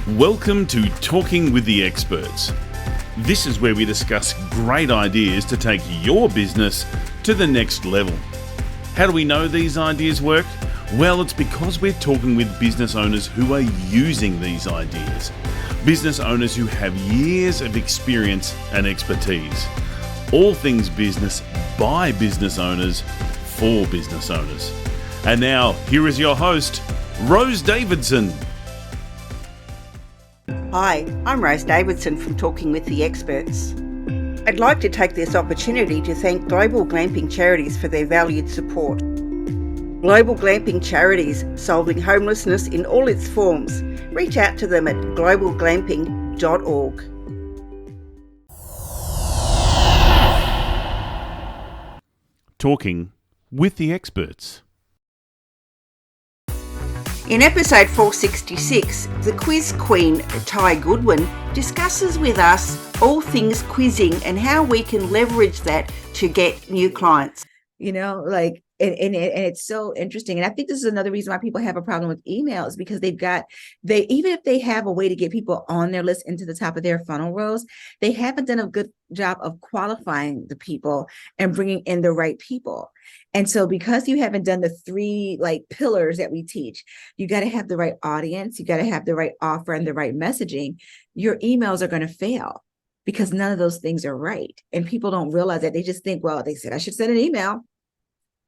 Welcome to Talking with the Experts. This is where we discuss great ideas to take your business to the next level. How do we know these ideas work? Well, it's because we're talking with business owners who are using these ideas. Business owners who have years of experience and expertise. All things business by business owners for business owners. And now, here is your host, Rose Davidson. Hi, I'm Rose Davidson from Talking with the Experts. I'd like to take this opportunity to thank Global Glamping Charities for their valued support. Global Glamping Charities, solving homelessness in all its forms. Reach out to them at globalglamping.org. Talking with the Experts. In episode 466, the quiz queen, Tai Goodwin, discusses with us all things quizzing and how we can leverage that to get new clients. And it's so interesting. And I think this is another reason why people have a problem with emails, because even if they have a way to get people on their list into the top of their funnel rows, they haven't done a good job of qualifying the people and bringing in the right people. And so because you haven't done the three pillars that we teach, you got to have the right audience, you got to have the right offer and the right messaging. Your emails are going to fail because none of those things are right. And people don't realize that. They just think, well, they said I should send an email.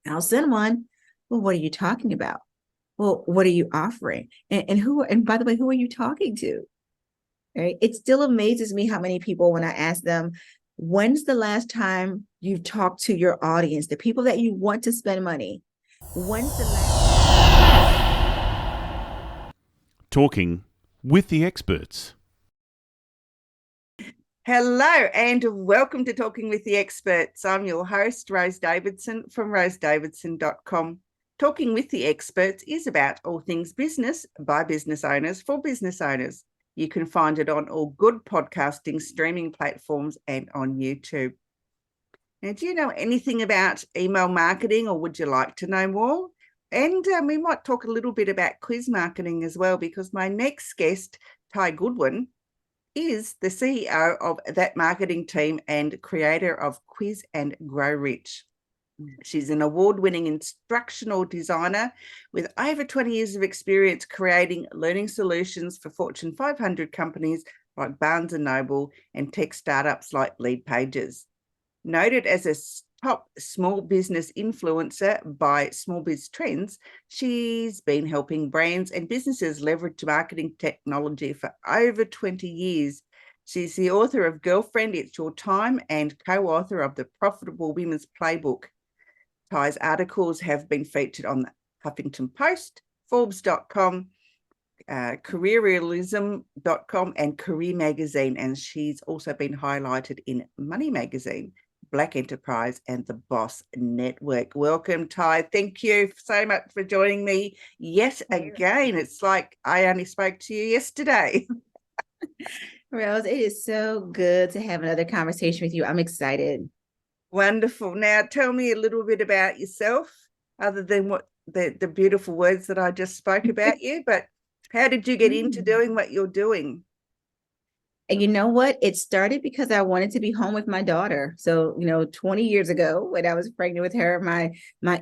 I'll send one. Well, what are you talking about? Well, what are you offering? And by the way, who are you talking to? Right? It still amazes me how many people, when I ask them, when's the last time you've talked to your audience, the people that you want to spend money? When's the last? Talking with the Experts. Hello and welcome to Talking with the Experts. I'm your host, Rose Davidson from rosedavidson.com. Talking with the Experts is about all things business by business owners for business owners. You can find it on all good podcasting streaming platforms and on YouTube. Now, do you know anything about email marketing, or would you like to know more? And we might talk a little bit about quiz marketing as well, because my next guest, Tai Goodwin, is the CEO of that marketing team and creator of Quiz and Grow Rich. She's an award-winning instructional designer with over 20 years of experience creating learning solutions for Fortune 500 companies like Barnes & Noble and tech startups like Lead Pages. Noted as a top small business influencer by Small Biz Trends, she's been helping brands and businesses leverage marketing technology for over 20 years. She's the author of Girlfriend, It's Your Time, and co-author of The Profitable Women's Playbook. Tai's articles have been featured on the Huffington Post, Forbes.com, careerrealism.com, and Career Magazine, and she's also been highlighted in Money Magazine, Black Enterprise, and the Boss Network. Welcome, Tai. Thank you so much for joining me yet again. It's like I only spoke to you yesterday. Rose, it is so good to have another conversation with you. I'm excited. Wonderful. Now, tell me a little bit about yourself, other than what the beautiful words that I just spoke about you. But how did you get into doing what you're doing? And you know what? It started because I wanted to be home with my daughter. So, 20 years ago when I was pregnant with her, my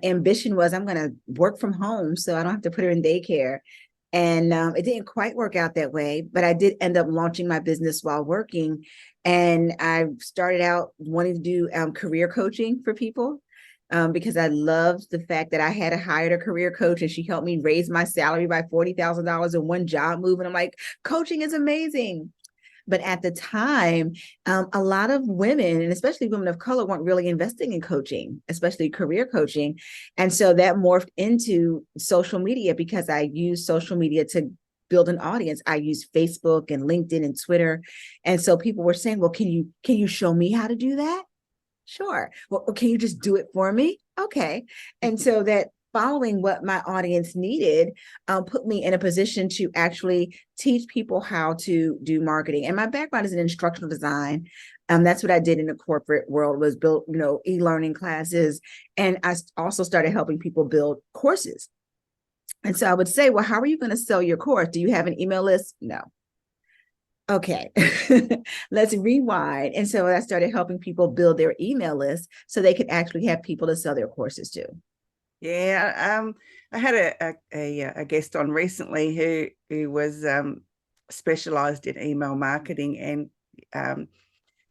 ambition was I'm going to work from home so I don't have to put her in daycare. And it didn't quite work out that way, but I did end up launching my business while working. And I started out wanting to do career coaching for people because I loved the fact that I had hired a career coach and she helped me raise my salary by $40,000 in one job move. And I'm like, coaching is amazing. But at the time, a lot of women, and especially women of color, weren't really investing in coaching, especially career coaching. And so that morphed into social media because I use social media to build an audience. I use Facebook and LinkedIn and Twitter. And so people were saying, well, can you show me how to do that? Sure. Well, can you just do it for me? Okay. And so that following what my audience needed put me in a position to actually teach people how to do marketing. And my background is in instructional design. That's what I did in the corporate world, was build, e-learning classes. And I also started helping people build courses. And so I would say, well, how are you going to sell your course? Do you have an email list? No. Okay, let's rewind. And so I started helping people build their email list so they could actually have people to sell their courses to. Yeah, I had a guest on recently who was specialized in email marketing, and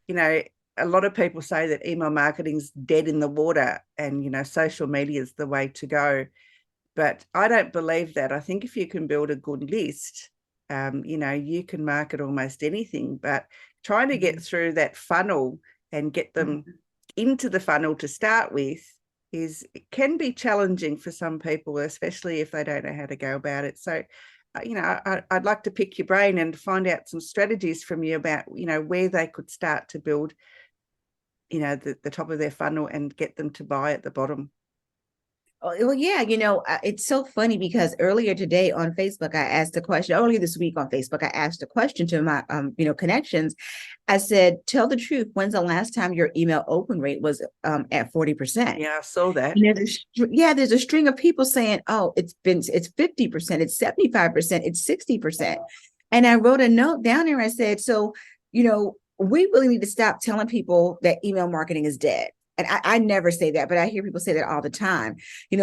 you know, a lot of people say that email marketing's dead in the water, and social media is the way to go. But I don't believe that. I think if you can build a good list, you can market almost anything. But trying to get through that funnel and get them into the funnel to start with it can be challenging for some people, especially if they don't know how to go about it. So, I'd like to pick your brain and find out some strategies from you about, where they could start to build, the top of their funnel and get them to buy at the bottom. Oh, well, yeah, it's so funny because earlier today on Facebook, I asked a question. Earlier this week on Facebook, I asked a question to my, connections. I said, tell the truth. When's the last time your email open rate was at 40%? Yeah, I saw that. There's a string of people saying, oh, it's 50%, it's 75%, it's 60%. And I wrote a note down there. I said, so, we really need to stop telling people that email marketing is dead. And I never say that, but I hear people say that all the time.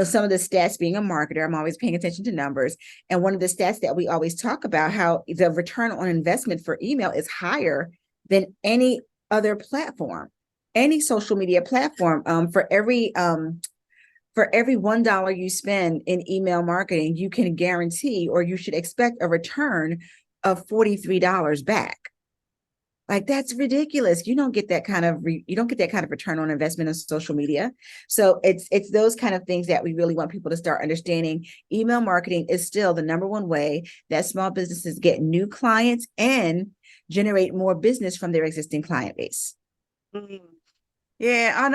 Some of the stats, being a marketer, I'm always paying attention to numbers. And one of the stats that we always talk about, how the return on investment for email is higher than any other platform, any social media platform. For every $1 you spend in email marketing, you can guarantee, or you should expect, a return of $43 back. Like, that's ridiculous. You don't get that kind of return on investment in social media. So it's those kind of things that we really want people to start understanding. Email marketing is still the number one way that small businesses get new clients and generate more business from their existing client base. Mm-hmm. Yeah, I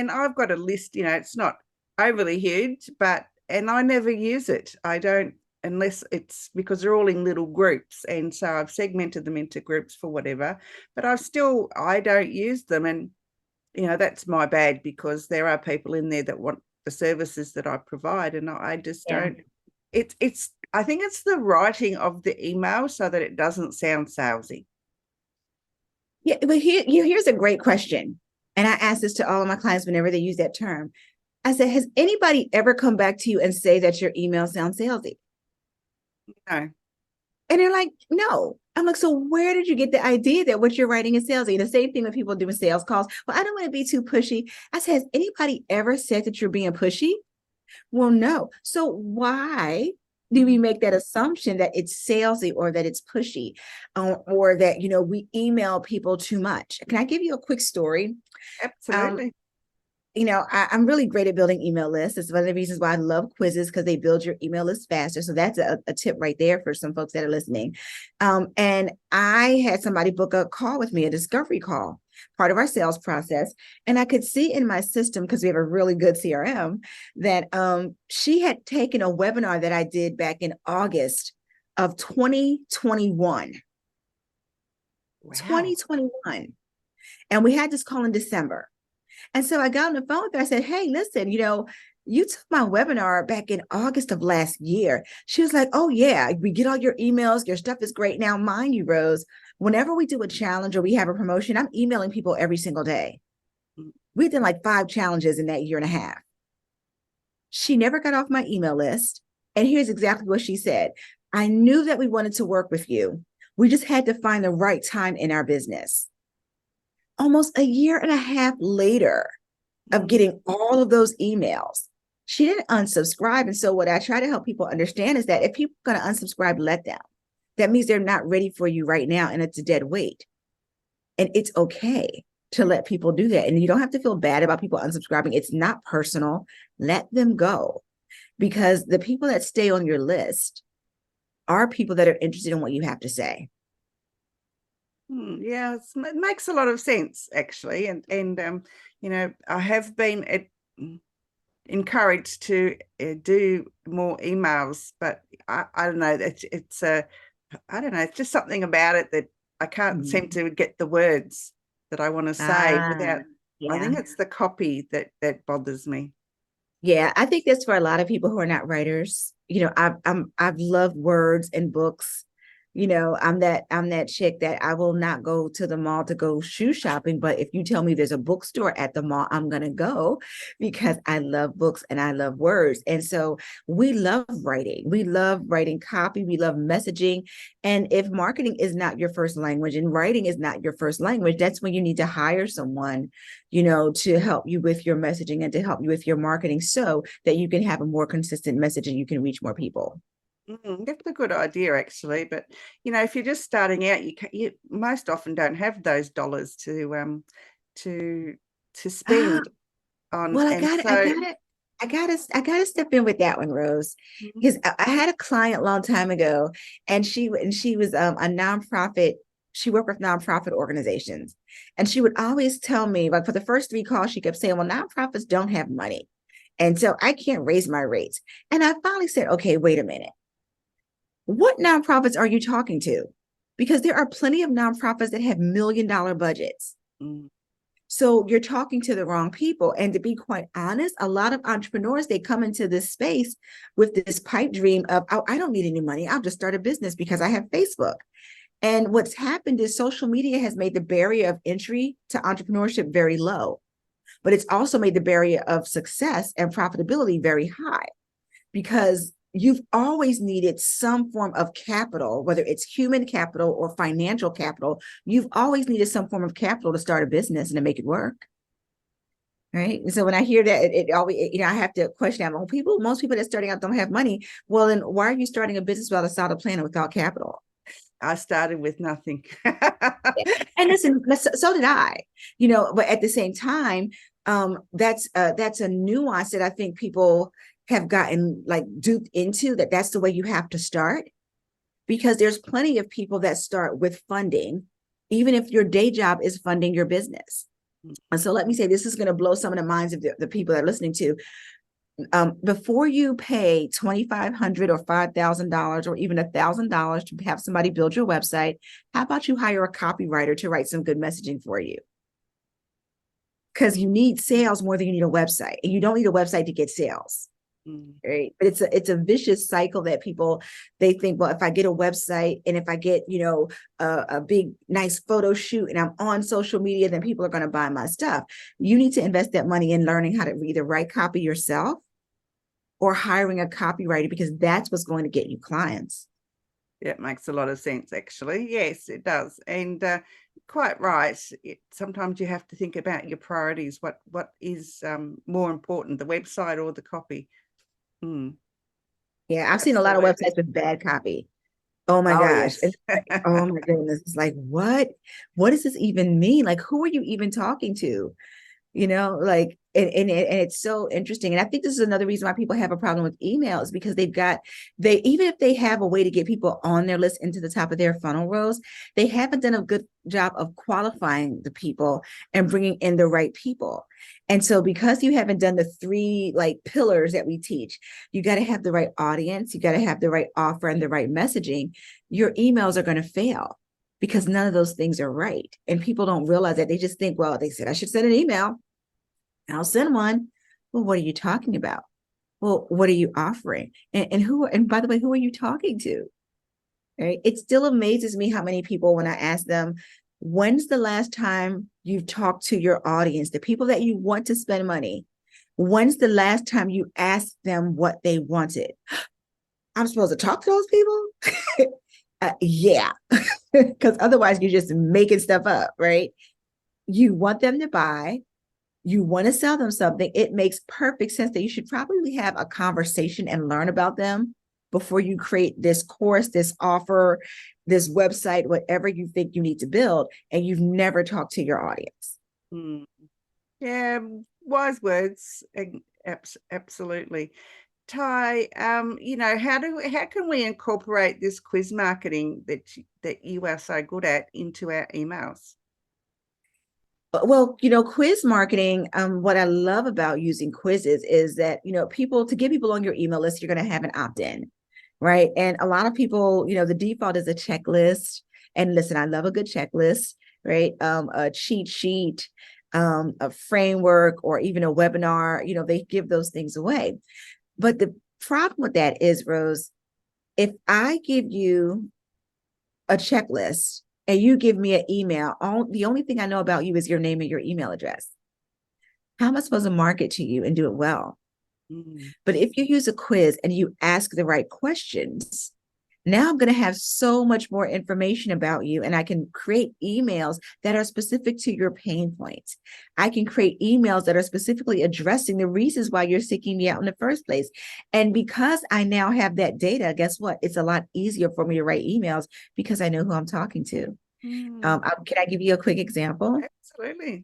know. I've got a list, it's not overly huge, and I never use it. I don't, unless it's because they're all in little groups. And so I've segmented them into groups for whatever, but I don't use them. And, that's my bad, because there are people in there that want the services that I provide. And I just don't, I think it's the writing of the email so that it doesn't sound salesy. Yeah, but here's a great question. And I ask this to all of my clients whenever they use that term. I said, has anybody ever come back to you and say that your email sounds salesy? No. And they're like, no. I'm like, so where did you get the idea that what you're writing is salesy? And the same thing when people doing sales calls. Well, I don't want to be too pushy. I said, has anybody ever said that you're being pushy? Well, no. So why do we make that assumption that it's salesy, or that it's pushy, or that, we email people too much? Can I give you a quick story? Absolutely. I'm really great at building email lists. It's one of the reasons why I love quizzes, because they build your email list faster. So that's a tip right there for some folks that are listening. And I had somebody book a call with me, a discovery call, part of our sales process. And I could see in my system, because we have a really good CRM, that she had taken a webinar that I did back in August of 2021. Wow. 2021. And we had this call in December. And so I got on the phone with her. I said, hey, listen, you took my webinar back in August of last year. She was like, oh, yeah, we get all your emails. Your stuff is great. Now, mind you, Rose, whenever we do a challenge or we have a promotion, I'm emailing people every single day. We've done like 5 challenges in that year and a half. She never got off my email list. And here's exactly what she said. I knew that we wanted to work with you. We just had to find the right time in our business. Almost a year and a half later of getting all of those emails, she didn't unsubscribe. And so what I try to help people understand is that if people are going to unsubscribe, let them. That means they're not ready for you right now, and it's a dead weight. And it's okay to let people do that. And you don't have to feel bad about people unsubscribing. It's not personal. Let them go, because the people that stay on your list are people that are interested in what you have to say. Yeah, it makes a lot of sense, actually. And I have been encouraged to do more emails, but I don't know. I don't know. It's just something about it that I can't seem to get the words that I want to say without. Yeah. I think it's the copy that bothers me. Yeah, I think that's for a lot of people who are not writers. I've loved words and books I'm that chick that I will not go to the mall to go shoe shopping, but if you tell me there's a bookstore at the mall, I'm gonna go because I love books and I love words. And so we love writing copy, we love messaging. And if marketing is not your first language and writing is not your first language, that's when you need to hire someone, to help you with your messaging and to help you with your marketing so that you can have a more consistent message and you can reach more people. That's a good idea, actually. But if you're just starting out, you most often don't have those dollars to spend on. Well, And I gotta step in with that one, Rose, because I had a client a long time ago, and she was a nonprofit. She worked with nonprofit organizations, and she would always tell me, like, for the first 3 calls, she kept saying, "Well, nonprofits don't have money, and so I can't raise my rates." And I finally said, "Okay, wait a minute. What nonprofits are you talking to? Because there are plenty of nonprofits that have $1 million budgets." So you're talking to the wrong people. And to be quite honest, a lot of entrepreneurs, they come into this space with this pipe dream of, "Oh, I don't need any money. I'll just start a business because I have Facebook." And what's happened is social media has made the barrier of entry to entrepreneurship very low, but it's also made the barrier of success and profitability very high, because you've always needed some form of capital, whether it's human capital or financial capital. You've always needed some form of capital to start a business and to make it work. Right. And so when I hear that, it always, I have to question that. Most people that are starting out don't have money. Well, then why are you starting a business without a solid plan and without capital? I started with nothing. And listen, so did I, but at the same time, that's a nuance that I think people have gotten like duped into, that's the way you have to start, because there's plenty of people that start with funding, even if your day job is funding your business. And so let me say, this is going to blow some of the minds of the people that are listening to. Before you pay $2,500 or $5,000 or even $1,000 to have somebody build your website, how about you hire a copywriter to write some good messaging for you? Because you need sales more than you need a website, and you don't need a website to get sales. Right. But it's a vicious cycle that they think, well, if I get a website and if I get, a big, nice photo shoot and I'm on social media, then people are going to buy my stuff. You need to invest that money in learning how to either write copy yourself or hiring a copywriter, because that's what's going to get you clients. Yeah, it makes a lot of sense, actually. Yes, it does. And quite right. Sometimes you have to think about your priorities. What is more important, the website or the copy? Yeah, I've seen a lot of websites with bad copy. Oh my gosh. Yes. Oh my goodness. It's like, what does this even mean? Like, who are you even talking to? Like, and it's so interesting. And I think this is another reason why people have a problem with emails, because even if they have a way to get people on their list into the top of their funnel rows, they haven't done a good job of qualifying the people and bringing in the right people. And so because you haven't done the 3 pillars that we teach, you got to have the right audience, you got to have the right offer and the right messaging, your emails are going to fail because none of those things are right. And people don't realize that. They just think, well, they said I should send an email, I'll send one. Well, what are you talking about? Well, what are you offering? And by the way, who are you talking to? Right? It still amazes me how many people, when I ask them, when's the last time you've talked to your audience, the people that you want to spend money, when's the last time you asked them what they wanted? I'm supposed to talk to those people? Yeah, because otherwise you're just making stuff up, right? You want them to buy. You want to sell them something. It makes perfect sense that you should probably have a conversation and learn about them before you create this course, this offer, this website, whatever you think you need to build, and you've never talked to your audience. Yeah, wise words. Absolutely. Tai, how can we incorporate this quiz marketing that you are so good at into our emails? Well, quiz marketing, what I love about using quizzes is that, to get people on your email list, you're going to have an opt-in, right? And a lot of people, the default is a checklist. And listen, I love a good checklist, right? A cheat sheet, a framework, or even a webinar, they give those things away. But the problem with that is, Rose, if I give you a checklist and you give me an email, the only thing I know about you is your name and your email address. How am I supposed to market to you and do it well? But if you use a quiz and you ask the right questions, now I'm going to have so much more information about you, and I can create emails that are specific to your pain points. I can create emails that are specifically addressing the reasons why you're seeking me out in the first place. And because I now have that data, guess what? It's a lot easier for me to write emails because I know who I'm talking to. Can I give you a quick example? Absolutely.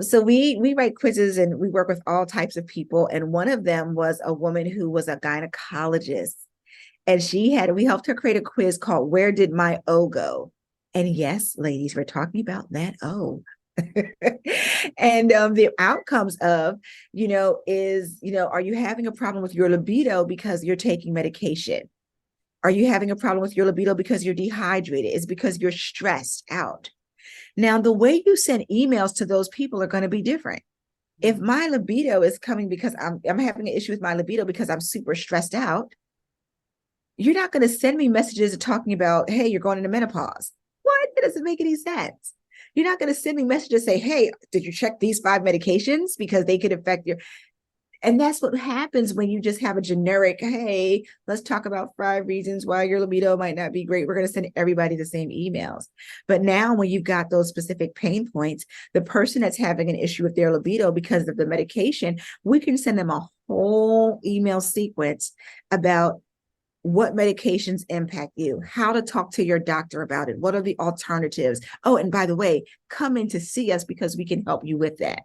So we write quizzes and we work with all types of people. And one of them was a woman who was a gynecologist. And we helped her create a quiz called Where Did My O Go? And yes, ladies, we're talking about that O. And the outcomes of, are you having a problem with your libido because you're taking medication? Are you having a problem with your libido because you're dehydrated? It's because you're stressed out. Now, the way you send emails to those people are going to be different. If my libido is coming because I'm having an issue with my libido because I'm super stressed out, you're not going to send me messages talking about, hey, you're going into menopause. What? That doesn't make any sense. You're not going to send me messages say, hey, did you check these 5 medications because they could affect your... And that's what happens when you just have a generic, hey, let's talk about 5 reasons why your libido might not be great. We're going to send everybody the same emails. But now when you've got those specific pain points, the person that's having an issue with their libido because of the medication, we can send them a whole email sequence about what medications impact you, how to talk to your doctor about it, what are the alternatives. Oh, and by the way, come in to see us because we can help you with that.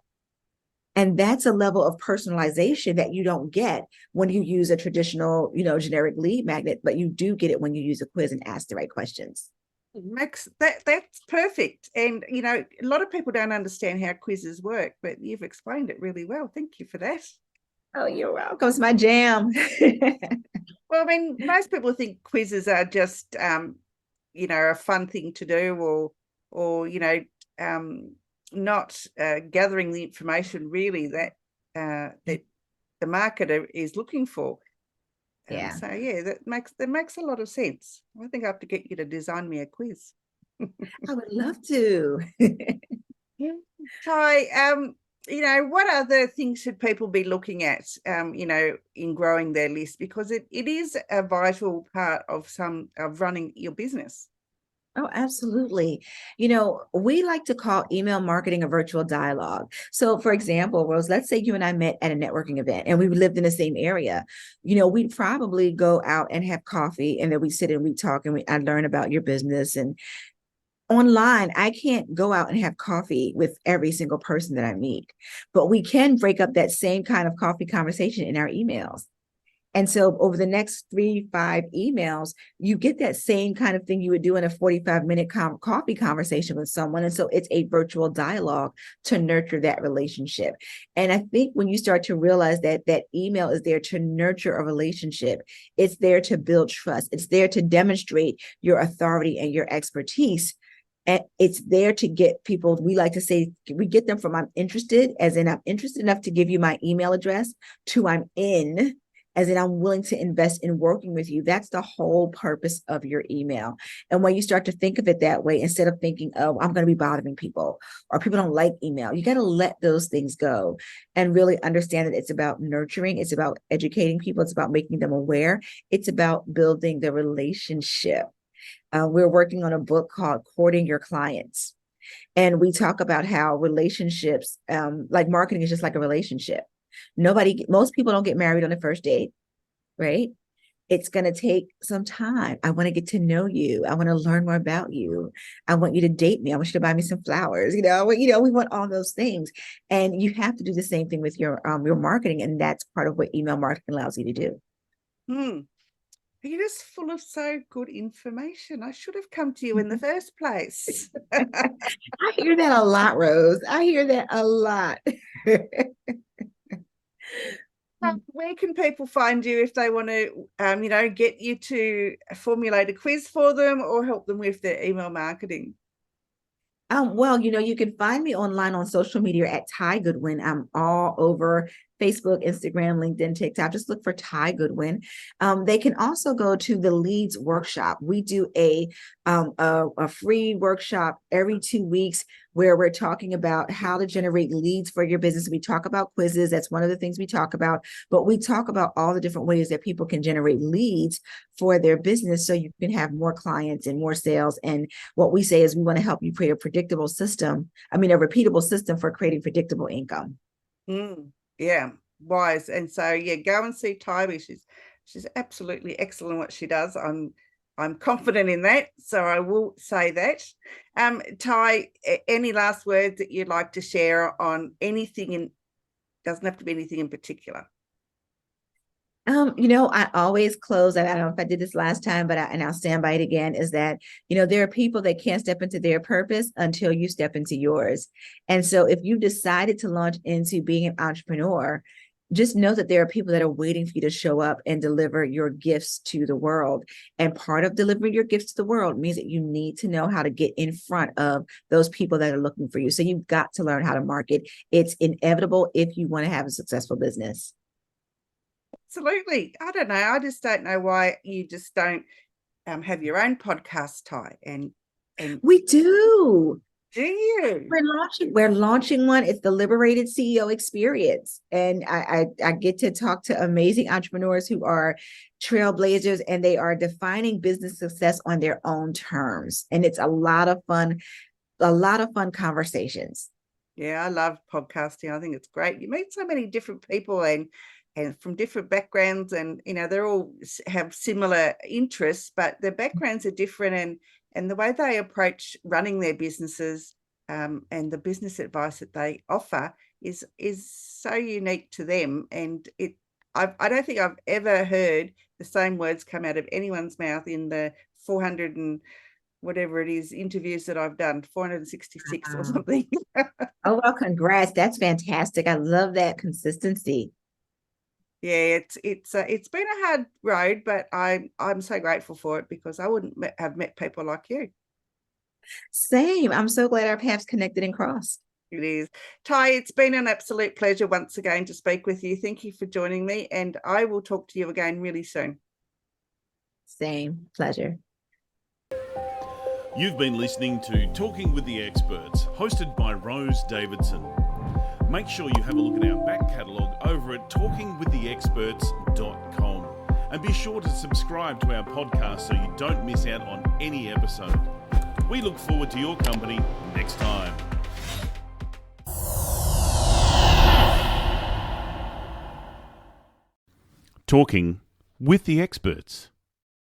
And that's a level of personalization that you don't get when you use a traditional, generic lead magnet, but you do get it when you use a quiz and ask the right questions. Max, that's perfect. And, a lot of people don't understand how quizzes work, but you've explained it really well. Thank you for that. Oh, you're welcome. It's my jam. Well, I mean, most people think quizzes are just, a fun thing to do or not gathering the information really that the marketer is looking for. Yeah. So yeah, that makes a lot of sense. I think I have to get you to design me a quiz. I would love to. Hi, what other things should people be looking at, in growing their list? Because it is a vital part of running your business. Oh, absolutely. We like to call email marketing a virtual dialogue. So for example, Rose, let's say you and I met at a networking event and we lived in the same area. We'd probably go out and have coffee and then we sit and we talk and I learn about your business. And online, I can't go out and have coffee with every single person that I meet, but we can break up that same kind of coffee conversation in our emails. And so over the next 3-5 emails, you get that same kind of thing you would do in a 45-minute coffee conversation with someone. And so it's a virtual dialogue to nurture that relationship. And I think when you start to realize that email is there to nurture a relationship, it's there to build trust. It's there to demonstrate your authority and your expertise. And it's there to get people, we like to say, we get them from I'm interested, as in I'm interested enough to give you my email address, to I'm in, as in I'm willing to invest in working with you. That's the whole purpose of your email. And when you start to think of it that way, instead of thinking, oh, I'm going to be bothering people or people don't like email, you got to let those things go and really understand that it's about nurturing. It's about educating people. It's about making them aware. It's about building the relationship. We're working on a book called Courting Your Clients. And we talk about how relationships, like marketing is just like a relationship. Most people don't get married on the first date, right? It's going to take some time. I want to get to know you. I want to learn more about you. I want you to date me. I want you to buy me some flowers. We want all those things. And you have to do the same thing with your marketing. And that's part of what email marketing allows you to do. You're just full of so good information. I should have come to you in the first place. I hear that a lot, Rose. I hear that a lot. Where can people find you if they want to, get you to formulate a quiz for them or help them with their email marketing? Well, you can find me online on social media at Tai Goodwin. I'm all over Facebook, Instagram, LinkedIn, TikTok. Just look for Tai Goodwin. They can also go to the Leads Workshop. We do a free workshop every 2 weeks where we're talking about how to generate leads for your business. We talk about quizzes. That's one of the things we talk about, but we talk about all the different ways that people can generate leads for their business so you can have more clients and more sales. And what we say is we want to help you create a repeatable system for creating predictable income. Yeah, wise. And so, yeah, go and see Tai. She's absolutely excellent what she does. I'm confident in that, so I will say that. Tai, any last words that you'd like to share on anything? Doesn't have to be anything in particular. I always close. I don't know if I did this last time, but I'll stand by it again, is that, there are people that can't step into their purpose until you step into yours. And so if you decided to launch into being an entrepreneur, just know that there are people that are waiting for you to show up and deliver your gifts to the world. And part of delivering your gifts to the world means that you need to know how to get in front of those people that are looking for you. So you've got to learn how to market. It's inevitable if you want to have a successful business. Absolutely. I don't know. I just don't know why you just don't have your own podcast, Tai. And we do. Do you? We're launching one. It's the Liberated CEO Experience. And I get to talk to amazing entrepreneurs who are trailblazers, and they are defining business success on their own terms. And it's a lot of fun conversations. Yeah, I love podcasting. I think it's great. You meet so many different people and from different backgrounds, and they all have similar interests, but their backgrounds are different, and the way they approach running their businesses and the business advice that they offer is so unique to them. And I don't think I've ever heard the same words come out of anyone's mouth in the 400 and whatever it is interviews that I've done, 466 or something. Oh, well, congrats. That's fantastic. I love that consistency. Yeah, it's been a hard road, but I'm so grateful for it, because I wouldn't have met people like you. Same. I'm so glad our paths connected and crossed. It is. Tai, it's been an absolute pleasure once again to speak with you. Thank you for joining me, and I will talk to you again really soon. Same. Pleasure. You've been listening to Talking with the Experts, hosted by Rose Davidson. Make sure you have a look at our back catalogue over at talkingwiththeexperts.com, and be sure to subscribe to our podcast so you don't miss out on any episode. We look forward to your company next time. Talking with the Experts.